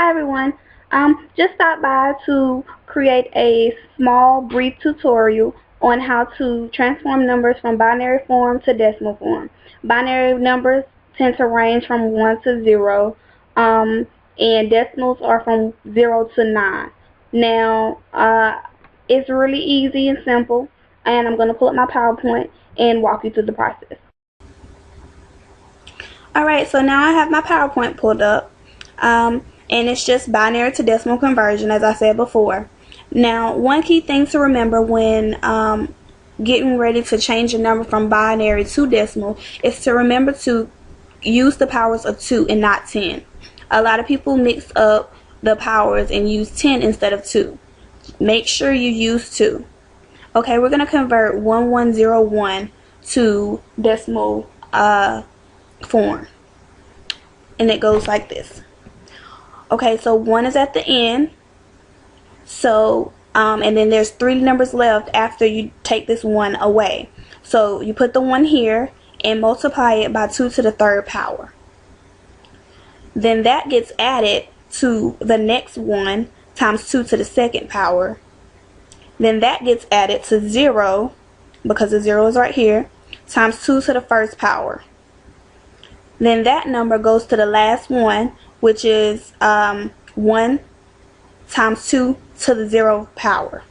Hi everyone. Just stopped by to create a small brief tutorial on how to transform numbers from binary form to decimal form. Binary numbers tend to range from 1 to 0, and decimals are from 0 to 9. Now, it's really easy and simple, and I'm going to pull up my PowerPoint and walk you through the process. Alright, so now I have my PowerPoint pulled up. And it's just binary to decimal conversion, as I said before. Now, one key thing to remember when getting ready to change a number from binary to decimal is to remember to use the powers of 2 and not 10. A lot of people mix up the powers and use 10 instead of 2. Make sure you use 2. Okay, we're going to convert 1101 to decimal form. And it goes like this. Okay, so 1 is at the end. So, and then there's 3 numbers left after you take this 1 away. So you put the 1 here and multiply it by 2 to the 3rd power. Then that gets added to the next 1 times 2 to the 2nd power. Then that gets added to 0, because the 0 is right here, times 2 to the 1st power. Then that number goes to the last one, which is 1 times 2 to the 0th power.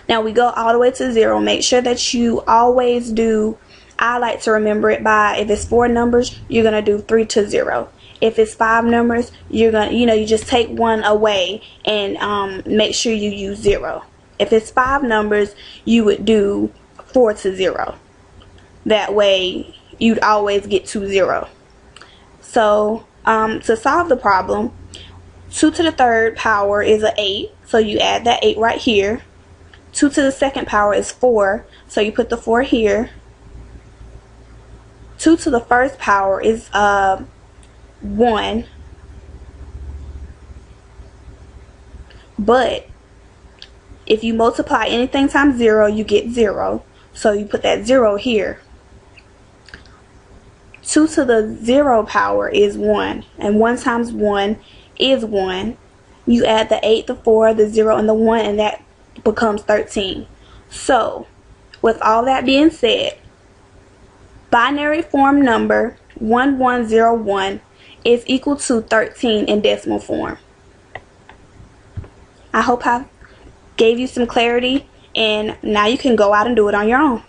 Now we go all the way to 0. Make sure that you always do, I like to remember it by, if it's 4 numbers, you're going to do 3 to 0. If it's 5 numbers, you're going to, you just take 1 away and make sure you use 0. If it's 5 numbers, you would do 4 to 0. That way, you'd always get to 0. So, to solve the problem, 2 to the 3rd power is an 8, so you add that 8 right here. 2 to the 2nd power is 4, so you put the 4 here. 2 to the 1st power is 1, but if you multiply anything times 0, you get 0, so you put that 0 here. 2 to the 0 power is 1, and 1 times 1 is 1. You add the 8, the 4, the 0, and the 1, and that becomes 13. So, with all that being said, binary form number 1101 is equal to 13 in decimal form. I hope I gave you some clarity, and now you can go out and do it on your own.